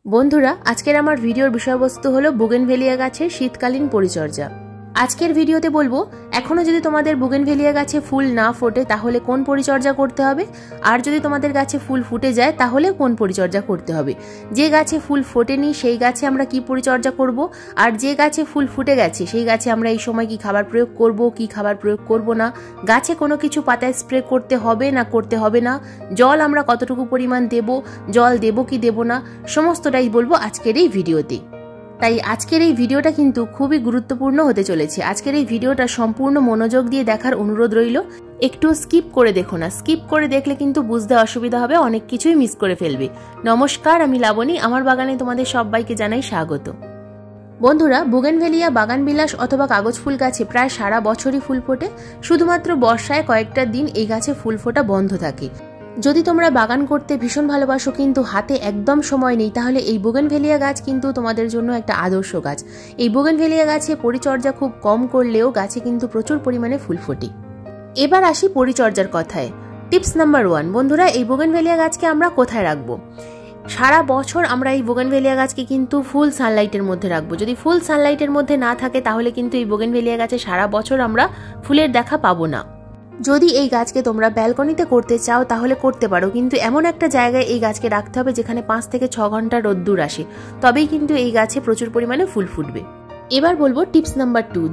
বন্ধুরা, আজকের আমার ভিডিওর বিষয়বস্তু হলো বুগেনভেলিয়া গাছের শীতকালীন পরিচর্যা। আজকের ভিডিওতে বলবো এখনো যদি তোমাদের বুগেনভেলিয়া গাছে ফুল না ফোটে তাহলে কোন পরিচর্যা করতে হবে, আর যদি তোমাদের গাছে ফুল ফুটে যায় তাহলে কোন পরিচর্যা করতে হবে। যে গাছে ফুল ফোটেনি সেই গাছে আমরা কি পরিচর্যা করব, আর যে গাছে ফুল ফুটে গেছে সেই গাছে আমরা এই সময় কি খাবার প্রয়োগ করব, কি খাবার প্রয়োগ করব না, গাছে কোনো কিছু পাতায় স্প্রে করতে হবে না করতে হবে না, জল আমরা কতটুকু পরিমাণ দেব, জল দেব কি দেব না, সমস্তটাই বলবো আজকের এই ভিডিওতে। তাই আজকের এই ভিডিওটা কিন্তু খুবই গুরুত্বপূর্ণ হতে চলেছে। আজকের এই ভিডিওটা সম্পূর্ণ মনোযোগ দিয়ে দেখার অনুরোধ রইল। একটু স্কিপ করে দেখো না, স্কিপ করে দেখলে কিন্তু বুঝতে অসুবিধা হবে, অনেক কিছুই মিস করে ফেলবে। নমস্কার, আমি লাবণী, আমার বাগানে তোমাদের সবাইকে জানাই স্বাগত। বন্ধুরা, বুগেনভেলিয়া বাগানবিলাস অথবা কাগজ ফুল গাছে প্রায় সারা বছরই ফুল ফোটে, শুধুমাত্র বর্ষায় কয়েকটা দিন এই গাছে ফুল ফোটা বন্ধ থাকে। যদি তোমরা বাগান করতে ভীষণ ভালোবাসো কিন্তু হাতে একদম সময় নেই, তাহলে এই বুগেনভেলিয়া গাছ কিন্তু তোমাদের জন্য একটা আদর্শ গাছ। এই বুগেনভেলিয়া গাছে পরিচর্যা খুব কম করলেও গাছে কিন্তু প্রচুর পরিমাণে ফুল ফোটে। এবার আসি পরিচর্যার কথায়। টিপস নাম্বার 1, বন্ধুরা, এই বুগেনভেলিয়া গাছকে আমরা কোথায় রাখবো? সারা বছর আমরা এই বুগেনভেলিয়া গাছকে কিন্তু ফুল সানলাইটের মধ্যে রাখবো। যদি ফুল সানলাইটের মধ্যে না থাকে তাহলে কিন্তু এই বুগেনভেলিয়া গাছে সারা বছর আমরা ফুলের দেখা পাবো না। যদি এই গাছকে তোমরা ব্যালকনিতে করতে চাও তাহলে করতে পারো, কিন্তু এমন একটা জায়গায় এই গাছকে রাখতে হবে যেখানে 5 থেকে 6 ঘন্টা রোদ্দুর আসে, তবেই কিন্তু এই গাছে প্রচুর পরিমাণে ফুল ফুটবে। এবার বলবো টিপস নাম্বার 2,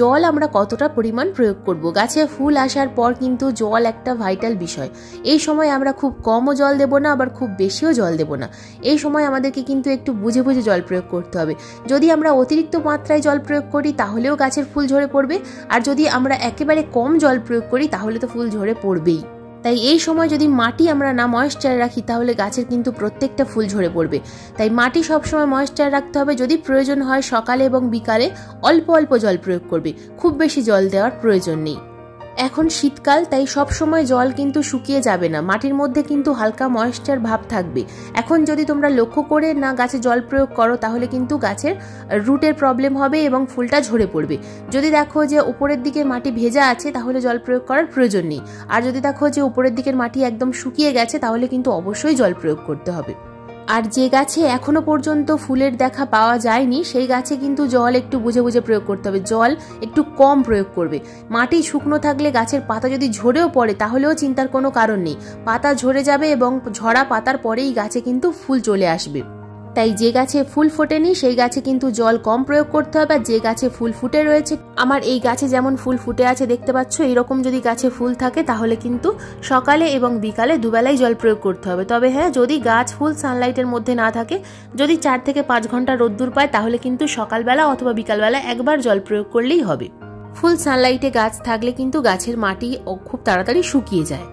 জল আমরা কতটা পরিমাণ প্রয়োগ করব। গাছে ফুল আসার পর কিন্তু জল একটা ভাইটাল বিষয়। এই সময় আমরা খুব কমও জল দেব না, আবার খুব বেশিও জল দেব না। এই সময় আমাদেরকে কিন্তু একটু বুঝে বুঝে জল প্রয়োগ করতে হবে। যদি আমরা অতিরিক্ত মাত্রায় জল প্রয়োগ করি তাহলেও গাছের ফুল ঝরে পড়বে, আর যদি আমরা একেবারে কম জল প্রয়োগ করি তাহলে তো ফুল ঝরে পড়বেই। তাই এই সময় যদি মাটি আমরা না ময়েশ্চার রাখি তাহলে গাছের কিন্তু প্রত্যেকটা ফুল ঝরে পড়বে। তাই মাটি সবসময় ময়েশ্চার রাখতে হবে। যদি প্রয়োজন হয় সকালে এবং বিকালে অল্প অল্প জল প্রয়োগ করবে, খুব বেশি জল দেওয়ার প্রয়োজন নেই। এখন শীতকাল, তাই সব সময় জল কিন্তু শুকিয়ে যাবে না, মাটির মধ্যে কিন্তু হালকা ময়েশ্চার ভাব থাকবে। এখন যদি তোমরা লক্ষ্য করে না গাছে জল প্রয়োগ করো তাহলে কিন্তু গাছের রুটের প্রবলেম হবে এবং ফুলটা ঝরে পড়বে। যদি দেখো যে উপরের দিকে মাটি ভেজা আছে তাহলে জল প্রয়োগ করার প্রয়োজন নেই, আর যদি দেখো যে উপরের দিকের মাটি একদম শুকিয়ে গেছে তাহলে কিন্তু অবশ্যই জল প্রয়োগ করতে হবে। আর যে গাছে এখনো পর্যন্ত ফুলের দেখা পাওয়া যায়নি সেই গাছে কিন্তু জল একটু বুঝে বুঝে প্রয়োগ করতে হবে, জল একটু কম প্রয়োগ করবে। মাটি শুকনো থাকলে গাছের পাতা যদি ঝরেও পড়ে তাহলেও চিন্তার কোনো কারণ নেই, পাতা ঝরে যাবে এবং ঝরা পাতার পরেই গাছে কিন্তু ফুল চলে আসবে। তাই যে গাছে ফুল ফোটেনি সেই গাছে কিন্তু জল কম প্রয়োগ করতে হবে, আর যে গাছে ফুল ফুটে রয়েছে, আমার এই গাছে যেমন ফুল ফুটে আছে দেখতে পাচ্ছ, এরকম যদি গাছে ফুল থাকে তাহলে কিন্তু সকালে এবং বিকালে দুবেলাই জল প্রয়োগ করতে হবে। তবে হ্যাঁ, যদি গাছ ফুল সানলাইটের মধ্যে না থাকে, যদি 4 থেকে 5 ঘন্টা রোদ্দুর পায় তাহলে কিন্তু সকালবেলা অথবা বিকালবেলা একবার জল প্রয়োগ করলেই হবে। ফুল সানলাইটে গাছ থাকলে কিন্তু গাছের মাটি খুব তাড়াতাড়ি শুকিয়ে যায়।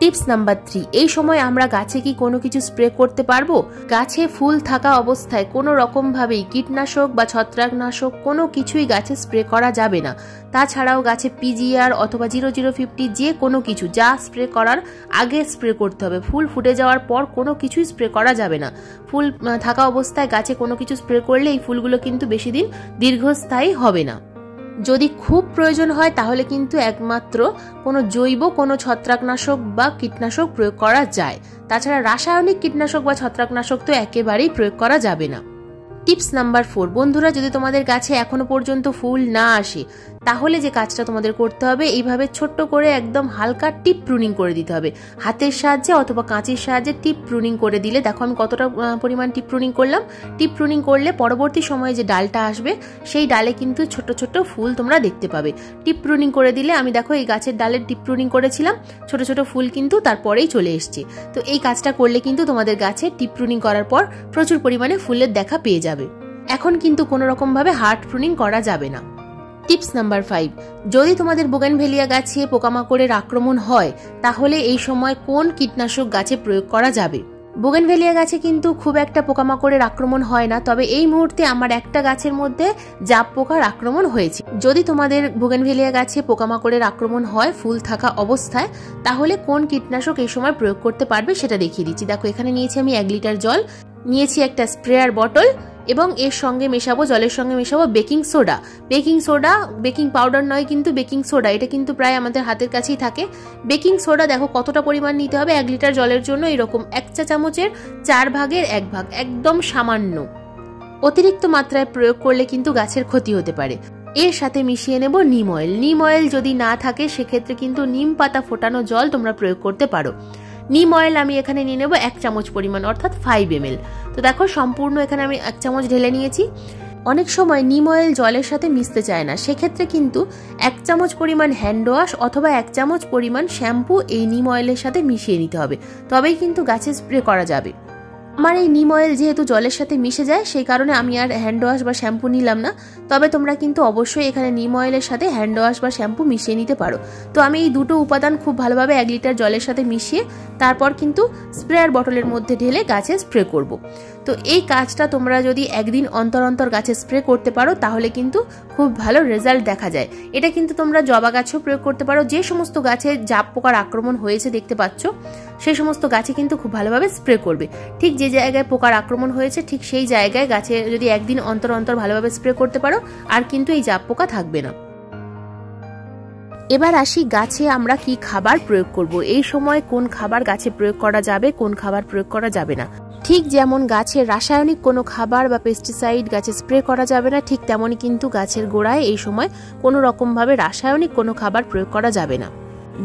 টিপস নাম্বার 3, এই সময় আমরা গাছে কি কোনো কিছু স্প্রে করতে পারবো? গাছে ফুল থাকা অবস্থায় কোনো রকম ভাবেই কীটনাশক বা ছত্রাকনাশক কোনো কিছুই গাছে স্প্রে করা যাবে না। তাছাড়াও গাছে পিজিআর অথবা 0050 যে কোনো কিছু যা স্প্রে করার আগে স্প্রে করতে হবে। ফুল ফুটে যাওয়ার পর কোনো কিছুই স্প্রে করা যাবে না। ফুল থাকা অবস্থায় গাছে কোনো কিছু স্প্রে করলে এই ফুলগুলো কিন্তু বেশি দিন দীর্ঘস্থায়ী হবে না। যদি খুব প্রয়োজন হয় তাহলে কিন্তু একমাত্র কোনো জৈব কোনো ছত্রাকনাশক বা কীটনাশক প্রয়োগ করা যায়। তাছাড়া রাসায়নিক কীটনাশক বা ছত্রাকনাশক তো একেবারেই প্রয়োগ করা যাবে না। টিপস নাম্বার 4, বন্ধুরা, যদি তোমাদের গাছে এখনো পর্যন্ত ফুল না আসে তাহলে যে কাজটা তোমাদের করতে হবে, এইভাবে ছোট্ট করে একদম হালকা টিপ প্রুনিং করে দিতে হবে। হাতের সাহায্যে অথবা কাঁচির সাহায্যে টিপ প্রুনিং করে দিলে, দেখো আমি কতটা পরিমাণ টিপ প্রুনিং করলাম। টিপ প্রুনিং করলে পরবর্তী সময়ে যে ডালটা আসবে সেই ডালে কিন্তু ছোট ছোট ফুল তোমরা দেখতে পাবে। টিপ প্রুনিং করে দিলে, আমি দেখো এই গাছের ডালের টিপ প্রুনিং করেছিলাম, ছোট ছোট ফুল কিন্তু তারপরেই চলে এসছে। তো এই কাজটা করলে কিন্তু তোমাদের গাছে টিপ প্রুনিং করার পর প্রচুর পরিমাণে ফুলের দেখা পেয়ে যাবে। এখন কিন্তু কোনো রকম ভাবে হার্ড প্রুনিং করা যাবে না। টিপস নাম্বার 5, যদি তোমাদের বুগেনভেলিয়া গাছে পোকামাকড়ের আক্রমণ হয় তাহলে এই সময় কোন কীটনাশক গাছে প্রয়োগ করা যাবে? বুগেনভেলিয়া গাছে কিন্তু খুব একটা পোকামাকড়ের আক্রমণ হয় না, তবে এই মুহূর্তে আমার একটা গাছের মধ্যে জাপ পোকার আক্রমণ হয়েছে। যদি তোমাদের বুগেনভেলিয়া গাছে পোকামাকড়ের আক্রমণ হয় ফুল থাকা অবস্থায় তাহলে কোন কীটনাশক এই সময় প্রয়োগ করতে পারবে সেটা দেখিয়ে দিচ্ছি। দেখো এখানে নিয়েছি আমি 1 লিটার জল, নিয়েছি একটা স্প্রেয়ার বটল, এবং এর সঙ্গে মেশাবো, জলের সঙ্গে মেশাবো বেকিং সোডা। বেকিং পাউডার নয় কিন্তু বেকিং সোডা, এটা কিন্তু প্রায় আমাদের হাতের কাছেই থাকে। বেকিং সোডা দেখো কতটা পরিমাণ নিতে হবে, 1 লিটার জলের জন্য এরকম 1 চা চামচের 4 ভাগের 1 ভাগ, একদম সামান্য। অতিরিক্ত মাত্রায় প্রয়োগ করলে কিন্তু গাছের ক্ষতি হতে পারে। এর সাথে মিশিয়ে নেব নিম অয়েল। নিম অয়েল যদি না থাকে সেক্ষেত্রে কিন্তু নিম পাতা ফোটানো জল তোমরা প্রয়োগ করতে পারো। নিম অয়েল আমি এখানে নিয়ে নেব 1 চামচ পরিমাণ, অর্থাৎ 5 ml। তো দেখো সম্পূর্ণ এখানে আমি 1 চামচ ঢেলে নিয়েছি। অনেক সময় নিম অয়েল জলের সাথে মিশতে চায় না, সেক্ষেত্রে কিন্তু 1 চামচ পরিমাণ হ্যান্ড ওয়াশ অথবা 1 চামচ পরিমাণ শ্যাম্পু এই নিম অয়েলের সাথে মিশিয়ে নিতে হবে, তবেই কিন্তু গাছে স্প্রে করা যাবে। আমার এই নিম অয়েল যেহেতু জলের সাথে মিশে যায় সেই কারণে আমি আর হ্যান্ড ওয়াশ বা শ্যাম্পু নিলাম না, তবে তোমরা কিন্তু অবশ্যই এখানে নিম অয়েলের সাথে হ্যান্ড ওয়াশ বা শ্যাম্পু মিশিয়ে নিতে পারো। তো আমি এই দুটো উপাদান খুব ভালোভাবে 1 লিটার জলের সাথে মিশিয়ে তারপর কিন্তু স্প্রেয়ার বটলের মধ্যে ঢেলে গাছে স্প্রে করব। তো এই কাজটা তোমরা যদি একদিন অন্তর অন্তর গাছে স্প্রে করতে পারো তাহলে কিন্তু খুব ভালো রেজাল্ট দেখা যায়। এটা কিন্তু তোমরা জবা গাছেও প্রয়োগ করতে পারো, যে সমস্ত গাছে জাপ পোকার আক্রমণ হয়েছে দেখতে পাচ্ছ সেই সমস্ত গাছে কিন্তু খুব ভালোভাবে স্প্রে করবে। ঠিক যে জায়গায় পোকার আক্রমণ হয়েছে ঠিক সেই জায়গায় গাছে যদি একদিন অন্তর অন্তর ভালোভাবে স্প্রে করতে পারো আর কিন্তু এই জাপ পোকা থাকবে না। এবার আসি গাছে আমরা কি খাবার প্রয়োগ করব, এই সময় কোন খাবার গাছে প্রয়োগ করা যাবে, কোন খাবার প্রয়োগ করা যাবে না। ঠিক যেমন গাছের রাসায়নিক কোনো খাবার বা পেস্টিসাইড গাছে স্প্রে করা যাবে না, ঠিক তেমনই কিন্তু গাছের গোড়ায় এই সময় কোনো রকমভাবে রাসায়নিক কোনো খাবার প্রয়োগ করা যাবে না।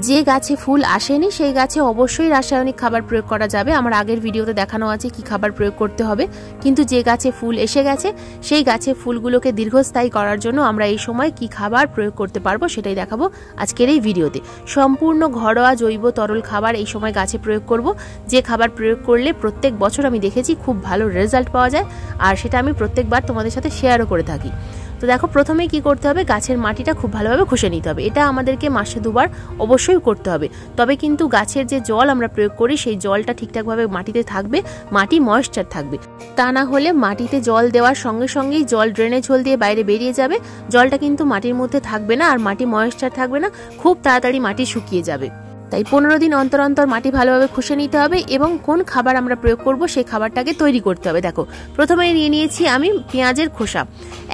যে গাছে ফুল আসেনি সেই গাছে অবশ্যই রাসায়নিক খাবার প্রয়োগ করা যাবে, আমার আগের ভিডিওতে দেখানো আছে কি খাবার প্রয়োগ করতে হবে। কিন্তু যে গাছে ফুল এসে গেছে সেই গাছে ফুলগুলোকে দীর্ঘস্থায়ী করার জন্য আমরা এই সময় কি খাবার প্রয়োগ করতে পারবো সেটাই দেখাবো আজকের এই ভিডিওতে। সম্পূর্ণ ঘরোয়া জৈব তরল খাবার এই সময় গাছে প্রয়োগ করব, যে খাবার প্রয়োগ করলে প্রত্যেক বছর আমি দেখেছি খুব ভালো রেজাল্ট পাওয়া যায়, আর সেটা আমি প্রত্যেকবার তোমাদের সাথে শেয়ারও করে থাকি। তো দেখো প্রথমেই কি করতে হবে, গাছের মাটিটা খুব ভালোভাবে ঘষে নিতে হবে। এটা আমাদেরকে মাসে 2 বার অবশ্যই করতে হবে, তবে কিন্তু গাছের যে জল আমরা প্রয়োগ করি সেই জলটা ঠিকঠাকভাবে মাটিতে থাকবে, মাটি ময়েশ্চার থাকবে। তা না হলে মাটিতে জল দেওয়ার সঙ্গে সঙ্গেই জল ড্রেনেজ হোল দিয়ে বাইরে বেরিয়ে যাবে, জলটা কিন্তু মাটির মধ্যে থাকবে না আর মাটি ময়েশ্চার থাকবে না, খুব তাড়াতাড়ি মাটি শুকিয়ে যাবে। তাই 15 দিন অন্তর অন্তর মাটি ভালোভাবে খুশে নিতে হবে এবং কোন খাবার আমরা প্রয়োগ করব সেই খাবারটাকে তৈরি করতে হবে। দেখো প্রথমে নিয়ে নিয়েছি আমি পেঁয়াজের খোসা।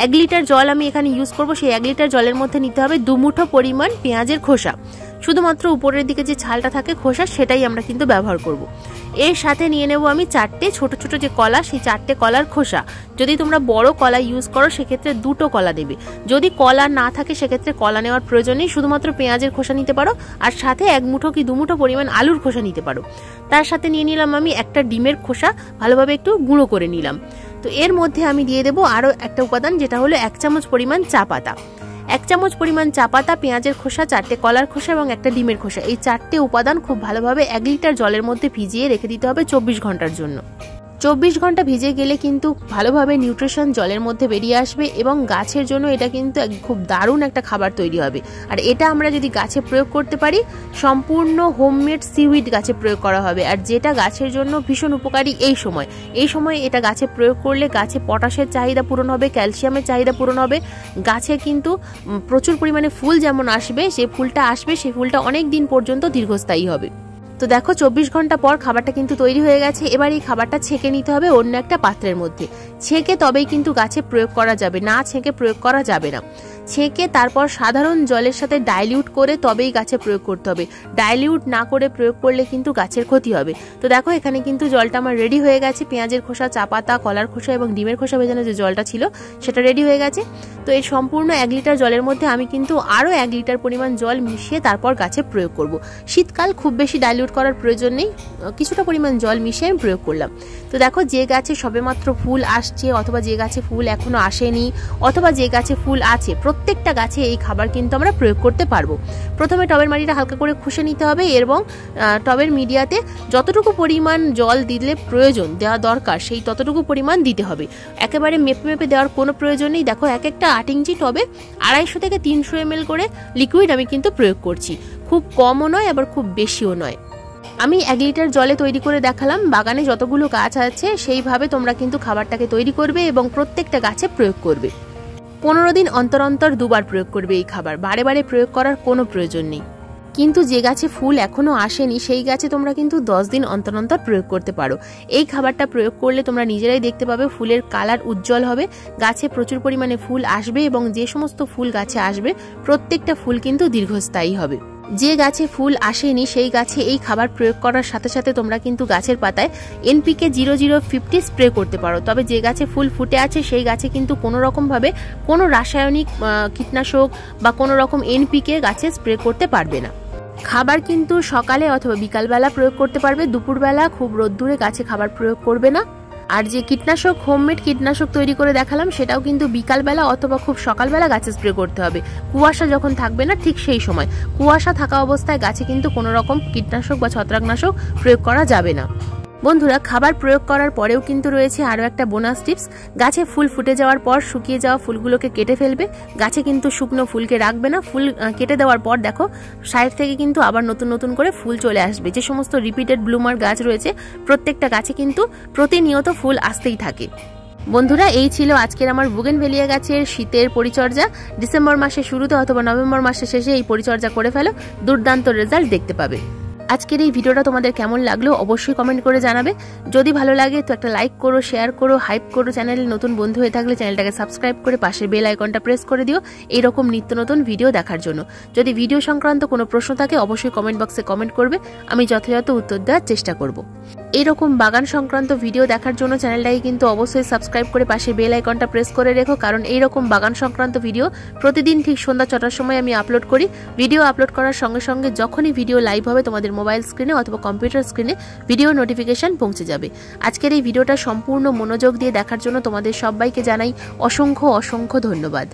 1 লিটার জল আমি এখানে ইউজ করব, সেই 1 লিটার জলের মধ্যে নিতে হবে 2 মুঠো পরিমাণ পেঁয়াজের খোসা। শুধুমাত্র উপরের দিকে যে ছালটা থাকে খোসা সেটাই আমরা কিন্তু ব্যবহার করব। এর সাথে নিয়ে নেব আমি 4টে ছোট ছোট যে কলা, সেই 4টে কলার খোসা। যদি তোমরা বড় কলা ইউজ করো সেক্ষেত্রে 2টো কলা দেবে, যদি কলা না থাকে সেক্ষেত্রে কলা নেওয়ার প্রয়োজন নেই, শুধুমাত্র পেঁয়াজের খোসা নিতে পারো। আর সাথে 1 মুঠো কি 2 মুঠো পরিমাণ আলুর খোসা নিতে পারো। তার সাথে নিয়ে নিলাম আমি একটা ডিমের খোসা, ভালোভাবে একটু গুঁড়ো করে নিলাম। তো এর মধ্যে আমি দিয়ে দেবো আরও একটা উপাদান, যেটা হলো 1 চামচ পরিমাণ চা পাতা। 1 চামচ পরিমাণ চা পাতা, পেঁয়াজের খোসা, 4টে কলার খোসা এবং একটা ডিমের খোসা, এই 4টে উপাদান খুব ভালোভাবে 1 লিটার জলের মধ্যে ভিজিয়ে রেখে দিতে হবে 24 ঘন্টার জন্য। 24 ঘন্টা ভিজে গেলে কিন্তু ভালোভাবে নিউট্রিশন জলের মধ্যে বেরিয়ে আসবে এবং গাছের জন্য এটা কিন্তু খুব দারুণ একটা খাবার তৈরি হবে। আর এটা আমরা যদি গাছে প্রয়োগ করতে পারি, সম্পূর্ণ হোমমেড সিউইড গাছে প্রয়োগ করা হবে, আর যেটা গাছের জন্য ভীষণ উপকারী। এই সময় এটা গাছে প্রয়োগ করলে গাছে পটাশের চাহিদা পূরণ হবে, ক্যালসিয়ামের চাহিদা পূরণ হবে, গাছে কিন্তু প্রচুর পরিমাণে ফুল যেমন আসবে, সেই ফুলটা অনেক দিন পর্যন্ত দীর্ঘস্থায়ী হবে। তো দেখো 24 ঘন্টা পর খাবারটা কিন্তু তৈরি হয়ে গেছে। এবার এই খাবারটা ছেঁকে নিতে হবে অন্য একটা পাত্রের মধ্যে, ছেঁকে তবেই কিন্তু গাছে প্রয়োগ করা যাবে, না ছেঁকে প্রয়োগ করা যাবে না। ছেঁকে তারপর সাধারণ জলের সাথে ডাইলিউট করে তবেই গাছে প্রয়োগ করতে হবে, ডাইলিউট না করে প্রয়োগ করলে কিন্তু গাছের ক্ষতি হবে। তো দেখো এখানে কিন্তু জলটা আমার রেডি হয়ে গেছে, পেঁয়াজের খোসা, চা পাতা, কলার খোসা এবং ডিমের খোসা ভেজানো যে জলটা ছিল সেটা রেডি হয়ে গেছে। তো এই সম্পূর্ণ 1 লিটার জলের মধ্যে আমি কিন্তু আরও 1 লিটার পরিমাণ জল মিশিয়ে তারপর গাছে প্রয়োগ করব। শীতকাল খুব বেশি ডাইলিউট করার প্রয়োজন নেই, কিছুটা পরিমাণ জল মিশিয়ে আমি প্রয়োগ করলাম। তো দেখো যে গাছে সবেমাত্র ফুল আসছে অথবা যে গাছে ফুল এখনো আসেনি অথবা যে গাছে ফুল আছে, প্রত্যেকটা গাছে এই খাবার কিন্তু আমরা প্রয়োগ করতে পারবো। প্রথমে টবের মাটিটা হালকা করে খুশে নিতে হবে এবং টবের মিডিয়াতে যতটুকু পরিমাণ জল দিলে প্রয়োজন দেওয়া দরকার সেই ততটুকু পরিমাণ দিতে হবে, একেবারে মেপে মেপে দেওয়ার কোনো প্রয়োজন নেই। দেখো এক একটা 8 ইঞ্চি টবে 250 থেকে 300 ml করে লিকুইড আমি কিন্তু প্রয়োগ করছি, খুব কমও নয় আবার খুব বেশিও নয়। আমি 1 লিটার জলে তৈরি করে দেখালাম, বাগানে যতগুলো গাছ আছে সেইভাবে তোমরা কিন্তু খাবারটাকে তৈরি করবে এবং প্রত্যেকটা গাছে প্রয়োগ করবে। 15 দিন অন্তর অন্তর 2 বার প্রয়োগ করবে এই খাবার, বারে বারে প্রয়োগ করার কোনো প্রয়োজন নেই। কিন্তু যে গাছে ফুল এখনো আসেনি সেই গাছে তোমরা কিন্তু 10 দিন অন্তর অন্তর প্রয়োগ করতে পারো। এই খাবারটা প্রয়োগ করলে তোমরা নিজেরাই দেখতে পাবে ফুলের কালার উজ্জ্বল হবে, গাছে প্রচুর পরিমাণে ফুল আসবে এবং যে সমস্ত ফুল গাছে আসবে প্রত্যেকটা ফুল কিন্তু দীর্ঘস্থায়ী হবে। যে গাছে ফুল আসেনি সেই গাছে এই খাবার প্রয়োগ করার সাথে সাথে তোমরা কিন্তু গাছের পাতায় NPK 0050 স্প্রে করতে পারো। তবে যে গাছে ফুল ফুটে আছে সেই গাছে কিন্তু কোনো রকমভাবে কোনো রাসায়নিক কীটনাশক বা কোনো রকম NPK গাছে স্প্রে করতে পারবে না। খাবার কিন্তু সকালে অথবা বিকালবেলা প্রয়োগ করতে পারবে, দুপুরবেলা খুব রোদ্দুরে গাছে খাবার প্রয়োগ করবে না। আর যে কীটনাশক হোমমেড কীটনাশক তৈরি করে দেখালাম সেটাও কিন্তু বিকালবেলা অথবা খুব সকালবেলা গাছে স্প্রে করতে হবে, কুয়াশা যখন থাকবে না ঠিক সেই সময়। কুয়াশা থাকা অবস্থায় গাছে কিন্তু কোনো রকম কীটনাশক বা ছত্রাকনাশক প্রয়োগ করা যাবে না। বন্ধুরা, খাবার প্রয়োগ করার পরেও কিন্তু রয়েছে আরও একটা বোনাস টিপস। গাছে ফুল ফুটে যাওয়ার পর শুকিয়ে যাওয়া ফুলগুলোকে কেটে ফেলবে, গাছে কিন্তু শুকনো ফুলকে রাখবে না। ফুল কেটে দেওয়ার পর দেখো সাইড থেকে কিন্তু আবার নতুন নতুন করে ফুল চলে আসবে। যে সমস্ত রিপিটেড ব্লুমার গাছ রয়েছে প্রত্যেকটা গাছে কিন্তু প্রতিনিয়ত ফুল আসতেই থাকে। বন্ধুরা, এই ছিল আজকের আমার বুগেনভেলিয়া গাছের শীতের পরিচর্যা। ডিসেম্বর মাসের শুরুতে অথবা নভেম্বর মাসের শেষে এই পরিচর্যা করে ফেলো, দুর্দান্ত রেজাল্ট দেখতে পাবে। আজকের এই ভিডিওটা তোমাদের কেমন লাগলো অবশ্যই কমেন্ট করে জানাবে। যদি ভালো লাগে তো একটা লাইক করো, শেয়ার করো, হাইপ করো। চ্যানেলে নতুন বন্ধু হয়ে থাকলে চ্যানেলটাকে সাবস্ক্রাইব করে পাশের বেল আইকনটা প্রেস করে দিও এইরকম নিত্য নতুন ভিডিও দেখার জন্য। যদি ভিডিও সংক্রান্ত কোনো প্রশ্ন থাকে অবশ্যই কমেন্ট বক্সে কমেন্ট করবে, আমি যথাযথ উত্তর দেওয়ার চেষ্টা করব। এইরকম বাগান সংক্রান্ত ভিডিও দেখার জন্য চ্যানেলটাকে কিন্তু অবশ্যই সাবস্ক্রাইব করে পাশে বেল আইকনটা প্রেস করে রেখো, কারণ এইরকম বাগান সংক্রান্ত ভিডিও প্রতিদিন ঠিক সন্ধ্যা 6টার সময় আমি আপলোড করি। ভিডিও আপলোড করার সঙ্গে সঙ্গে যখনই ভিডিও লাইভ হবে তোমাদের মোবাইল স্ক্রিনে অথবা কম্পিউটার স্ক্রিনে ভিডিও নোটিফিকেশন পৌঁছে যাবে। আজকের এই ভিডিওটা সম্পূর্ণ মনোযোগ দিয়ে দেখার জন্য তোমাদের সবাইকে জানাই অসংখ্য অসংখ্য ধন্যবাদ।